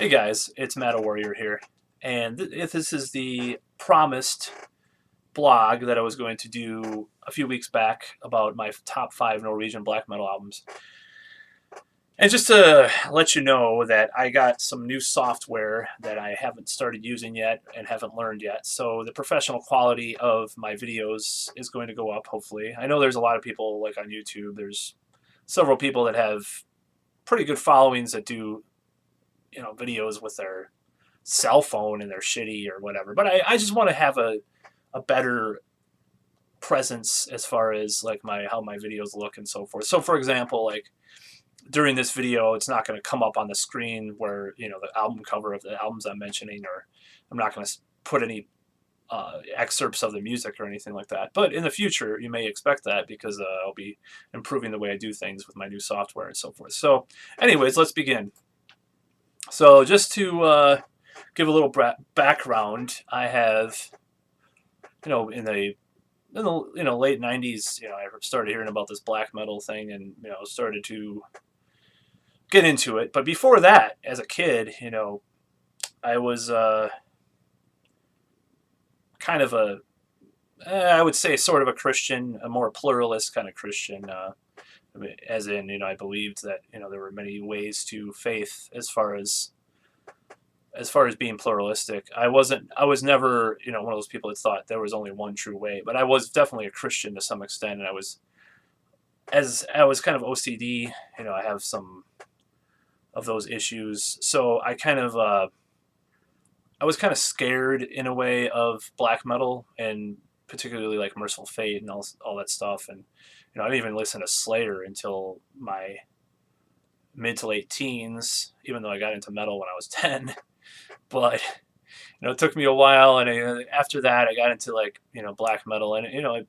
Hey guys, it's Meta Warrior here, and this is the promised blog that I was going to do a few weeks back about my top 5 Norwegian black metal albums. And just to let you know that I got some new software that I haven't started using yet and haven't learned yet, so the professional quality of my videos is going to go up, hopefully. I know there's a lot of people, like on YouTube, there's several people that have pretty good followings that do videos with their cell phone and they're shitty or whatever. But I just want to have a better presence as far as like how my videos look and so forth. So for example, like during this video, it's not going to come up on the screen where the album cover of the albums I'm mentioning, or I'm not going to put any excerpts of the music or anything like that. But in the future, you may expect that because I'll be improving the way I do things with my new software and so forth. So anyways, let's begin. So just to give a little background, I have, in the late '90s, I started hearing about this black metal thing, and started to get into it. But before that, as a kid, I was kind of I would say sort of a Christian, a more pluralist kind of Christian. As in, I believed that there were many ways to faith as far as being pluralistic. I was never one of those people that thought there was only one true way, but I was definitely a Christian to some extent, and I was kind of OCD. I have some of those issues, so I was kind of scared in a way of black metal, and particularly like Merciful Fate and all that stuff. And I didn't even listen to Slayer until my mid to late teens, even though I got into metal when I was 10. But it took me a while, and after that I got into like black metal, and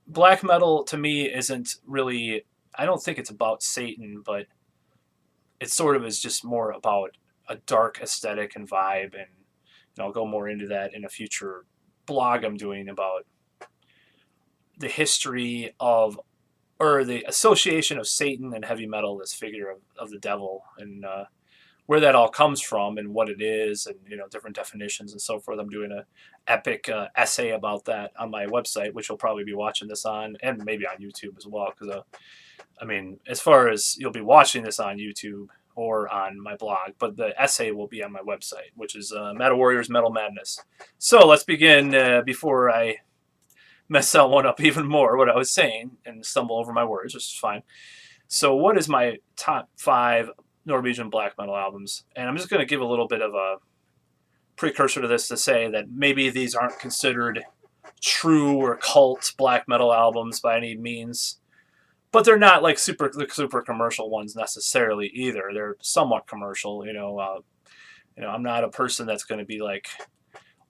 black metal to me isn't really, I don't think it's about Satan, but it sort of is just more about a dark aesthetic and vibe, and I'll go more into that in a future blog I'm doing about the history of, or the association of Satan and heavy metal, this figure of the devil, and where that all comes from and what it is, and different definitions and so forth. I'm doing a epic essay about that on my website, which you'll probably be watching this on, and maybe on YouTube as well, because as far as you'll be watching this on YouTube or on my blog, but the essay will be on my website, which is Meta Warriors Metal Madness. So let's begin before I mess that one up even more, what I was saying, and stumble over my words, which is fine. So what is my top 5 Norwegian black metal albums? And I'm just going to give a little bit of a precursor to this to say that maybe these aren't considered true or cult black metal albums by any means, but they're not like super commercial ones necessarily either. They're somewhat commercial. I'm not a person that's going to be like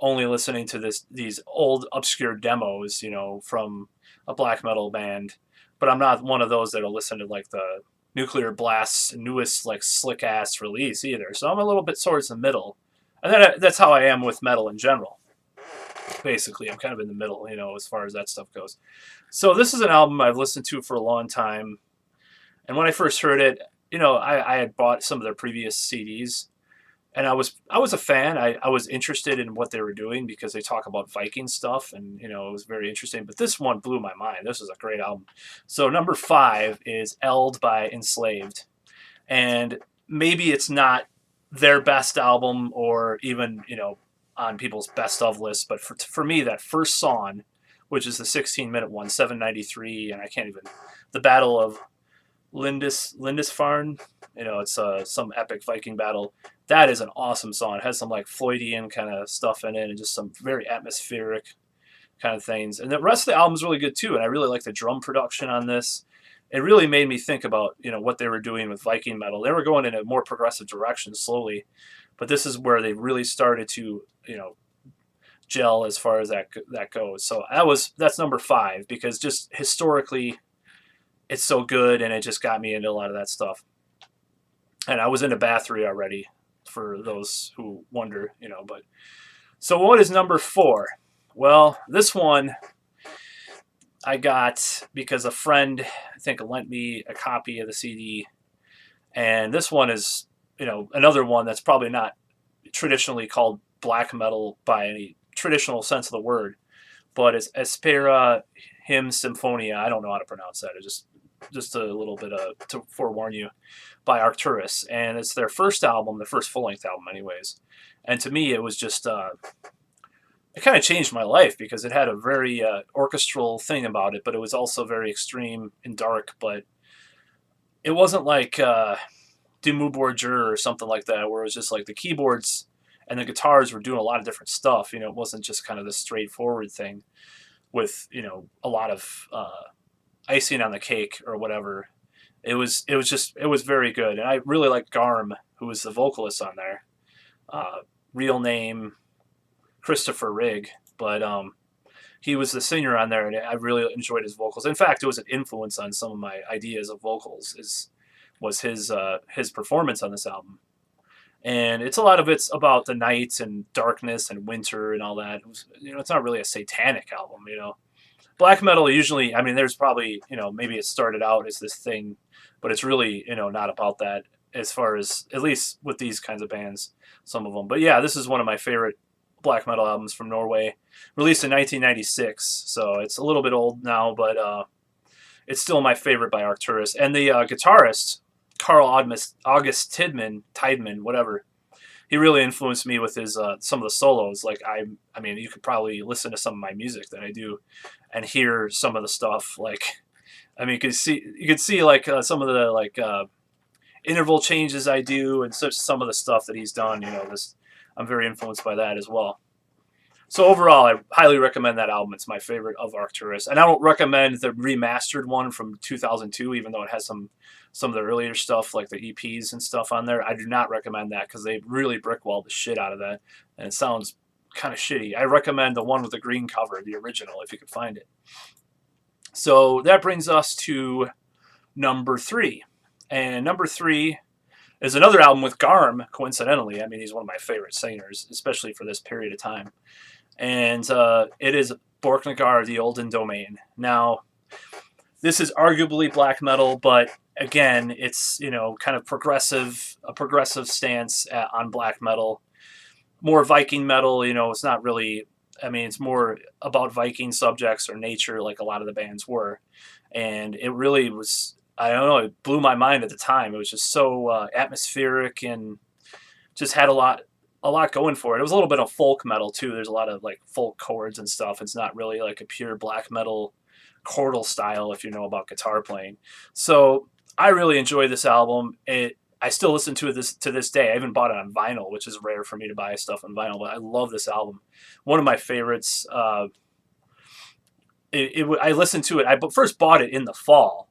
only listening to these old obscure demos, from a black metal band, but I'm not one of those that'll listen to like the Nuclear Blast's newest like slick ass release either. So I'm a little bit towards the middle, and that's how I am with metal in general. Basically, I'm kind of in the middle, as far as that stuff goes. So this is an album I've listened to for a long time, and when I first heard it, I had bought some of their previous CDs, and I was a fan. I was interested in what they were doing because they talk about Viking stuff, and it was very interesting. But this one blew my mind. This is a great album. So number 5 is Eld by Enslaved, and maybe it's not their best album or even on people's best of lists, but for me, that first song, which is the 16-minute one, 793, and I can't even, the Battle of Lindisfarne, it's some epic Viking battle. That is an awesome song. It has some like Floydian kind of stuff in it, and just some very atmospheric kind of things. And the rest of the album is really good too, and I really like the drum production on this. It really made me think about what they were doing with Viking metal. They were going in a more progressive direction slowly, but this is where they really started to gel as far as that goes. So that's number 5, because just historically it's so good, and it just got me into a lot of that stuff. And I was into Bathory already, for those who wonder, but so what is number 4? Well, this one I got because a friend, I think, lent me a copy of the CD, and this one is another one that's probably not traditionally called black metal by any traditional sense of the word, but it's Espera Hymn Symphonia. I don't know how to pronounce that. It's just a little bit to forewarn you, by Arcturus, and it's their first album, their first full length album, anyways. And to me, it was just it kind of changed my life because it had a very orchestral thing about it, but it was also very extreme and dark. But it wasn't like Dimmu Borgir or something like that, where it was just like the keyboards and the guitars were doing a lot of different stuff. It wasn't just kind of this straightforward thing with a lot of icing on the cake or whatever. It was very good, and I really liked Garm, who was the vocalist on there. Real name Christopher Rigg, but he was the singer on there, and I really enjoyed his vocals. In fact, it was an influence on some of my ideas of vocals. Was his performance on this album, and it's a lot of it's about the night and darkness and winter and all that. It's not really a satanic album. Black metal usually, I mean, there's probably maybe it started out as this thing, but it's really not about that as far as, at least with these kinds of bands, some of them. But yeah, this is one of my favorite black metal albums from Norway, released in 1996, so it's a little bit old now, but it's still my favorite by Arcturus. And the guitarist, Carl August Tideman, whatever, he really influenced me with his some of the solos. Like I mean, you could probably listen to some of my music that I do and hear some of the stuff. Like, I mean, you could see like some of the like interval changes I do, and some of the stuff that he's done. I'm very influenced by that as well. So overall, I highly recommend that album. It's my favorite of Arcturus. And I don't recommend the remastered one from 2002, even though it has some of the earlier stuff, like the EPs and stuff on there. I do not recommend that because they really brickwalled the shit out of that, and it sounds kind of shitty. I recommend the one with the green cover, the original, if you could find it. So that brings us to number 3. And number 3 is another album with Garm, coincidentally. I mean, he's one of my favorite singers, especially for this period of time. And it is Borknagar, The Olden Domain. Now, this is arguably black metal, but again, it's, kind of a progressive stance on black metal. More Viking metal, it's not really, I mean, it's more about Viking subjects or nature, like a lot of the bands were. And it really was, I don't know, it blew my mind at the time. It was just so atmospheric and just had a lot going for it. It was a little bit of folk metal too. There's a lot of like folk chords and stuff. It's not really like a pure black metal chordal style, if you know about guitar playing. So I really enjoy this album. I still listen to it to this day. I even bought it on vinyl, which is rare for me to buy stuff on vinyl, but I love this album. One of my favorites. I listened to it. I first bought it in the fall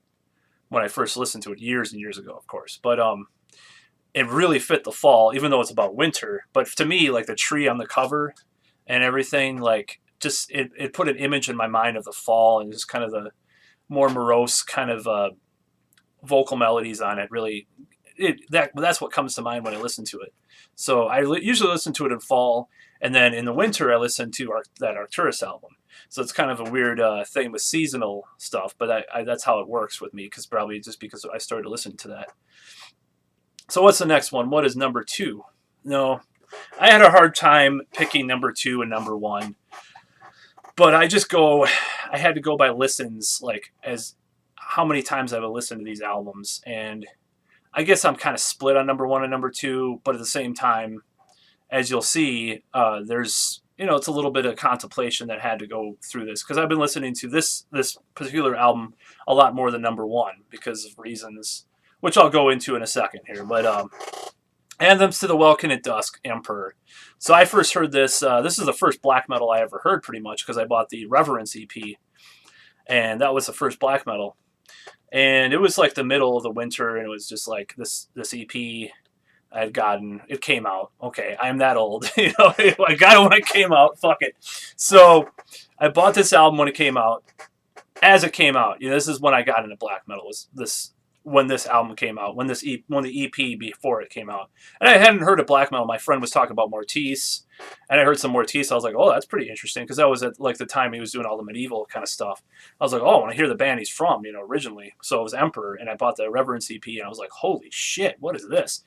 when I first listened to it years and years ago, of course. But it really fit the fall, even though it's about winter. But to me, like the tree on the cover and everything, like just it put an image in my mind of the fall and just kind of the more morose kind of vocal melodies on it. Really, that's what comes to mind when I listen to it. So I usually listen to it in fall, and then in the winter I listen to that Arcturus album. So it's kind of a weird thing with seasonal stuff, but that's how it works with me, because probably just because I started listening to that. So what's the next one? What is number 2? No, I had a hard time picking number 2 and number 1, but I had to go by listens, like as how many times I've listened to these albums, and I guess I'm kind of split on number 1 and number 2, but at the same time, as you'll see, there's, it's a little bit of contemplation that had to go through this, because I've been listening to this particular album a lot more than number 1 because of reasons which I'll go into in a second here. But Anthems to the Welkin at Dusk, Emperor. So I first heard this. This is the first black metal I ever heard, pretty much, because I bought the Reverence EP, and that was the first black metal. And it was like the middle of the winter, and it was just like this EP I had gotten. It came out. Okay, I'm that old. I got it when it came out. Fuck it. So I bought this album when it came out. As it came out, this is when I got into black metal. Was this when this album came out, when the EP before it came out. And I hadn't heard of black metal. My friend was talking about Mortiz, and I heard some Mortiz. I was like, oh, that's pretty interesting, because that was at like the time he was doing all the medieval kind of stuff. I was like, oh, I want to hear the band he's from, originally. So it was Emperor, and I bought the Reverence EP, and I was like, holy shit, what is this?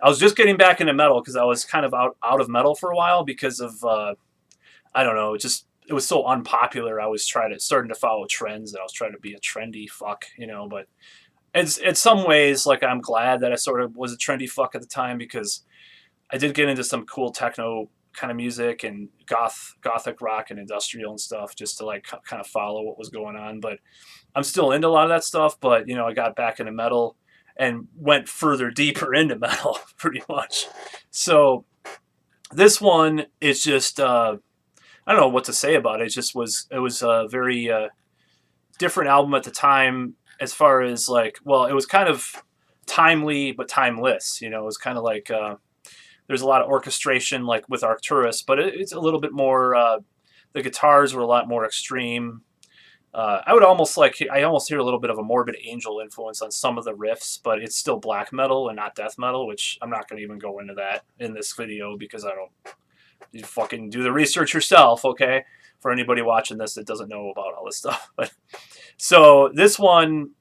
I was just getting back into metal because I was kind of out of metal for a while because of I don't know, it was so unpopular. I was starting to follow trends, and I was trying to be a trendy fuck, But it's in some ways, like, I'm glad that I sort of was a trendy fuck at the time, because I did get into some cool techno kind of music and gothic rock and industrial and stuff, just to like kind of follow what was going on. But I'm still into a lot of that stuff. But I got back into metal and went further deeper into metal pretty much. So this one is just I don't know what to say about it. It was a very different album at the time, as far as like, well, it was kind of timely but timeless. It was kind of like there's a lot of orchestration like with Arcturus, but it's a little bit more. The guitars were a lot more extreme. I almost hear a little bit of a Morbid Angel influence on some of the riffs, but it's still black metal and not death metal, which I'm not going to even go into that in this video, because I don't. You fucking do the research yourself, okay? For anybody watching this that doesn't know about all this stuff. But so this one,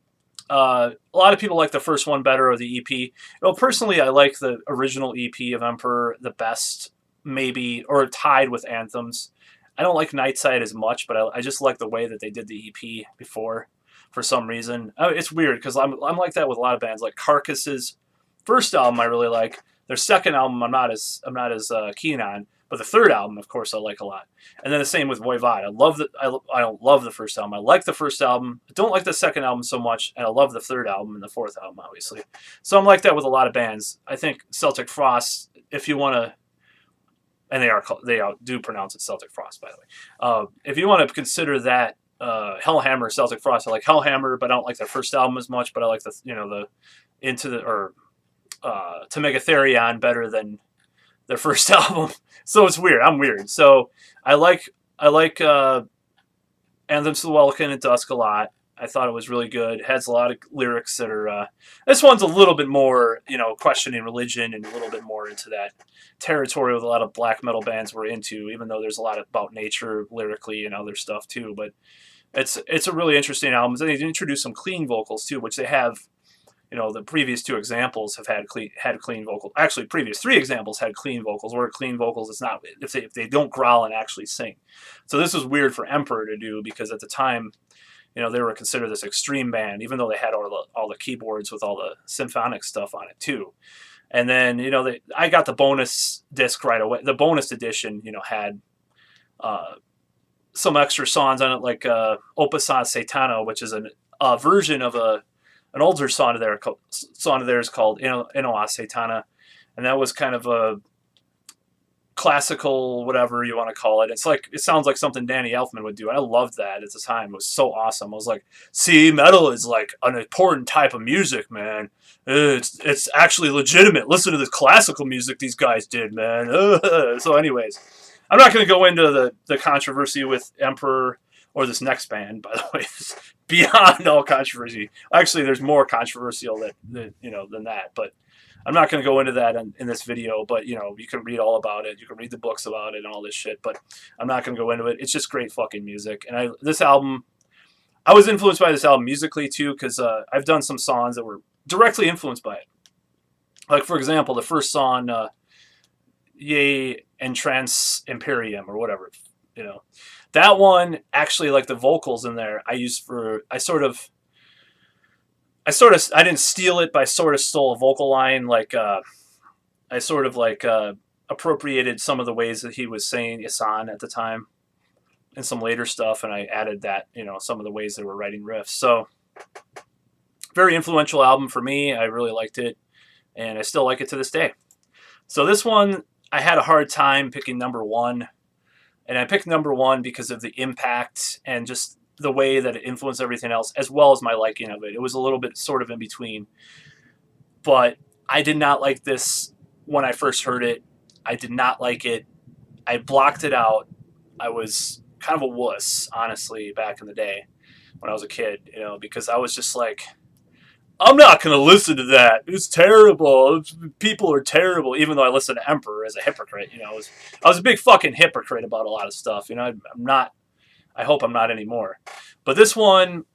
a lot of people like the first one better, or the EP. Well, personally, I like the original EP of Emperor the best, maybe, or tied with Anthems. I don't like Nightside as much, but I just like the way that they did the EP before, for some reason. It's weird, because I'm like that with a lot of bands. Like Carcass's first album I really like. Their second album I'm not as keen on. But the third album, of course, I like a lot. And then the same with Voivod. I don't love the first album. I like the first album. I don't like the second album so much, and I love the third album and the fourth album, obviously. So I'm like that with a lot of bands. I think Celtic Frost, if you want to, and they do pronounce it Celtic Frost, by the way. If you want to consider that Hellhammer, Celtic Frost, I like Hellhammer, but I don't like their first album as much. But I like the To Megatherion better than their first album. So it's weird. I'm weird. So I like Anthems to the Welkin at Dusk a lot. I thought it was really good. It has a lot of lyrics that are this one's a little bit more, questioning religion, and a little bit more into that territory with a lot of black metal bands were into, even though there's a lot about nature lyrically and other stuff too. But it's a really interesting album. And they introduce some clean vocals too, which they have. The previous two examples have had clean vocals. Actually, previous three examples had clean vocals. Where clean vocals, it's not if they don't growl and actually sing. So this was weird for Emperor to do, because at the time, they were considered this extreme band, even though they had all the keyboards with all the symphonic stuff on it too. And then I got the bonus disc right away. The bonus edition, had some extra songs on it, like Opus Satana, which is a version of an older song of theirs called Inoa Satana, and that was kind of a classical, whatever you want to call it. It sounds like something Danny Elfman would do. I loved that at the time. It was so awesome. I was like, see, metal is like an important type of music, man. It's actually legitimate. Listen to this classical music these guys did, man. So anyways, I'm not going to go into the controversy with Emperor or this next band, by the way. Beyond all controversy. Actually, there's more controversial than that, but I'm not going to go into that in this video. But you can read all about it. You can read the books about it and all this shit. But I'm not going to go into it. It's just great fucking music. And this album, I was influenced by this album musically too, because I've done some songs that were directly influenced by it. Like, for example, the first song, Ye Entrance Imperium, or whatever, That one, actually, like the vocals in there, I didn't steal it, but I sort of stole a vocal line. Like, I sort of like appropriated some of the ways that he was saying Isan at the time and some later stuff, and I added that, some of the ways they were writing riffs. So, very influential album for me. I really liked it, and I still like it to this day. So this one, I had a hard time picking number one. And I picked number one because of the impact and just the way that it influenced everything else, as well as my liking of it. It was a little bit sort of in between. But I did not like this when I first heard it. I did not like it. I blocked it out. I was kind of a wuss, honestly, back in the day when I was a kid, because I was just like, I'm not gonna listen to that. It's terrible. People are terrible. Even though I listen to Emperor as a hypocrite, I was a big fucking hypocrite about a lot of stuff. I'm not. I hope I'm not anymore. But this one,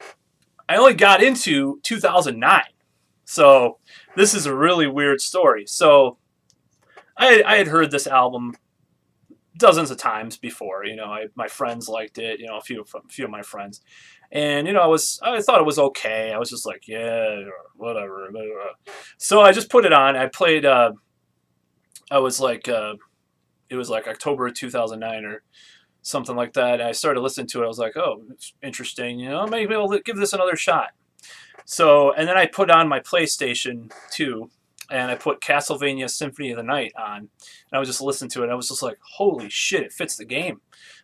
I only got into 2009. So this is a really weird story. So I had heard this album dozens of times before. My friends liked it. A few of my friends, and I thought it was okay. I was just like, yeah, whatever. So I just put it on. I played. I was like, it was like October of 2009 or something like that. I started listening to it. I was like, oh, it's interesting. Maybe I'll give this another shot. So, and then I put on my PlayStation 2 and I put Castlevania Symphony of the Night on. And I was just listening to it. And I was just like, holy shit, it fits the game.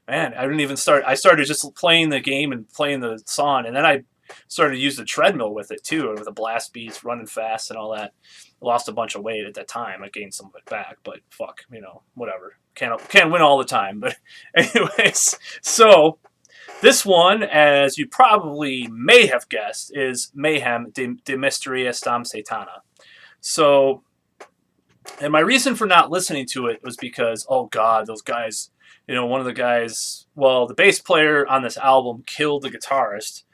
Man, I didn't even start. I started just playing the game and playing the song. And then I started to use the treadmill with it too, with the blast beats, running fast and all that. I lost a bunch of weight at that time. I gained some of it back, but fuck, whatever. Can't win all the time. But anyways, so this one, as you probably may have guessed, is Mayhem de Mysteria Stam Satana. So, and my reason for not listening to it was because, oh God, those guys, one of the guys, well, the bass player on this album killed the guitarist.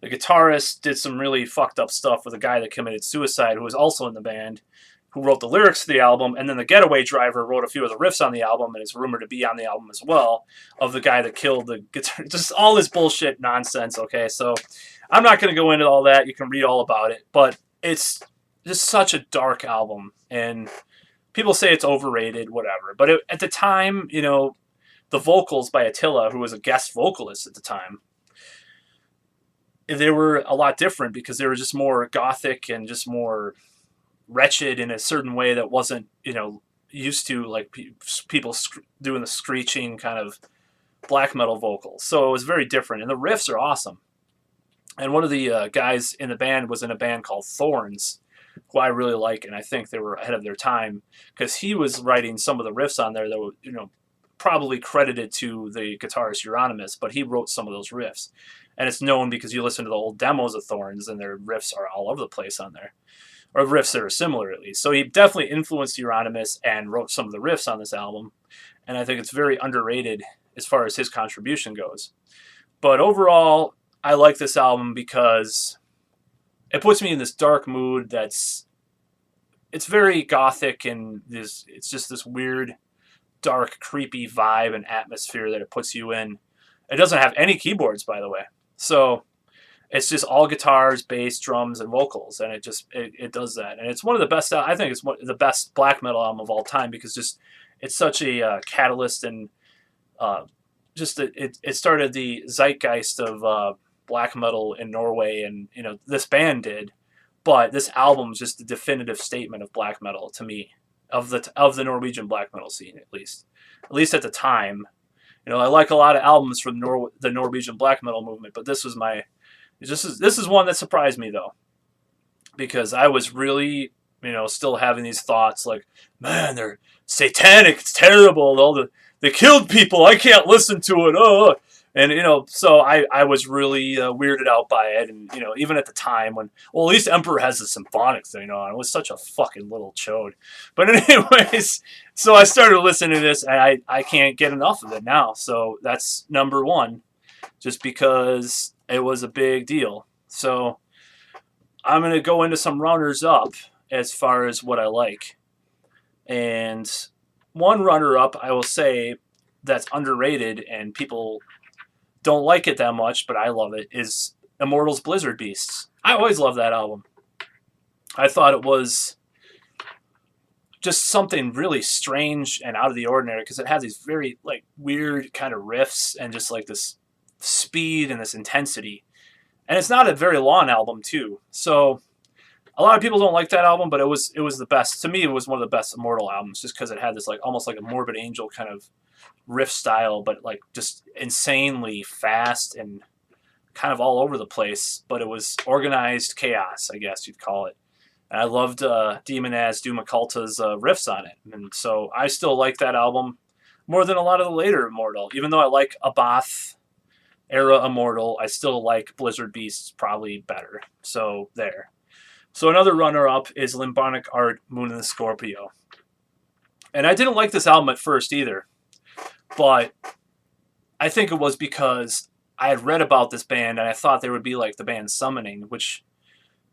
The guitarist did some really fucked up stuff with a guy that committed suicide who was also in the band, who wrote the lyrics to the album, and then the Getaway Driver wrote a few of the riffs on the album and is rumored to be on the album as well, of the guy that killed the guitar. Just all this bullshit nonsense, okay? So I'm not going to go into all that. You can read all about it, but it's just such a dark album, and people say it's overrated, whatever. But at the time, the vocals by Attila, who was a guest vocalist at the time, they were a lot different because they were just more gothic and just more wretched in a certain way that wasn't, used to like people doing the screeching kind of black metal vocals. So it was very different, and the riffs are awesome. And one of the guys in the band was in a band called Thorns, who I really like, and I think they were ahead of their time because he was writing some of the riffs on there that were, probably credited to the guitarist Euronymous, but he wrote some of those riffs. And it's known because you listen to the old demos of Thorns, and their riffs are all over the place on there. Or riffs that are similar, at least. So he definitely influenced Euronymous and wrote some of the riffs on this album. And I think it's very underrated as far as his contribution goes. But overall, I like this album because it puts me in this dark mood it's very gothic, and it's just this weird, dark, creepy vibe and atmosphere that it puts you in. It doesn't have any keyboards, by the way. So it's just all guitars, bass, drums, and vocals, and it does that. And it's one of the best. I think it's one of the best black metal album of all time because it's such a catalyst, and it started the zeitgeist of black metal in Norway, and this band did, but this album is just the definitive statement of black metal to me, of the Norwegian black metal scene, at least at the time. I like a lot of albums from the Norwegian black metal movement, but this is one that surprised me, though, because I was really, still having these thoughts like, man, they're satanic, it's terrible, they killed people, I can't listen to it, oh. And, so I was really weirded out by it. And, even at the time when, well, at least Emperor has the symphonic thing on. It was such a fucking little chode. But anyways, so I started listening to this, and I can't get enough of it now. So that's number one, just because it was a big deal. So I'm going to go into some runners up as far as what I like. And one runner up, I will say, that's underrated and people don't like it that much, but I love it, is Immortals Blizzard Beasts. I always loved that album. I thought it was just something really strange and out of the ordinary because it has these very weird kind of riffs and just this speed and this intensity. And it's not a very long album too. So a lot of people don't like that album, but it was the best. To me, it was one of the best Immortal albums just because it had this almost like a Morbid Angel kind of riff style, but just insanely fast and kind of all over the place. But it was organized chaos, I guess you'd call it. And I loved Demonaz Doom Occulta's riffs on it. And so I still like that album more than a lot of the later Immortal. Even though I like Abath era Immortal, I still like Blizzard Beasts probably better. So there. So another runner-up is Lymphonic Art, Moon in the Scorpio. And I didn't like this album at first either, but I think it was because I had read about this band and I thought they would be like the band Summoning, which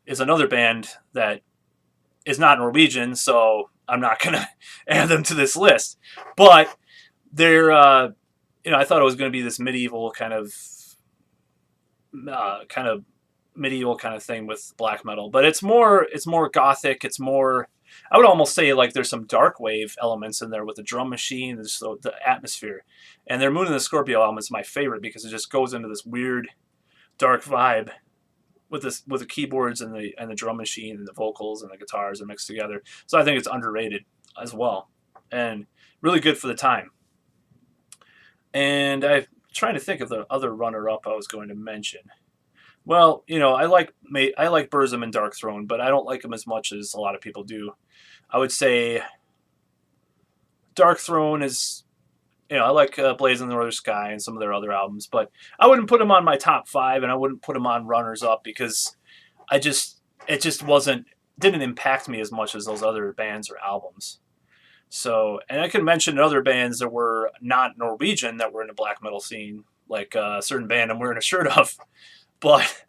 is another band that is not Norwegian, so I'm not going to add them to this list. But they're, I thought it was going to be this medieval kind of medieval kind of thing with black metal, but it's more gothic. It's more, I would almost say like there's some dark wave elements in there with the drum machine, and just the atmosphere. And their Moon in the Scorpio album is my favorite because it just goes into this weird dark vibe with the keyboards and the drum machine and the vocals and the guitars are mixed together. So I think it's underrated as well, and really good for the time. And I'm trying to think of the other runner-up I was going to mention. Well, I like Burzum and Dark Throne, but I don't like them as much as a lot of people do. I would say Dark Throne is, I like Blaze in the Northern Sky and some of their other albums, but I wouldn't put them on my top five, and I wouldn't put them on runners up because it just didn't impact me as much as those other bands or albums. So, and I can mention other bands that were not Norwegian that were in the black metal scene, like a certain band I'm wearing a shirt of, but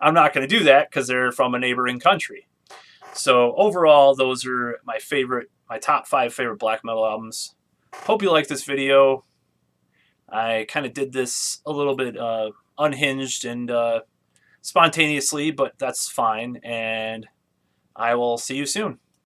I'm not going to do that because they're from a neighboring country. So overall, those are my top five favorite black metal albums. Hope you like this video. I kind of did this a little bit unhinged and spontaneously, but that's fine. And I will see you soon.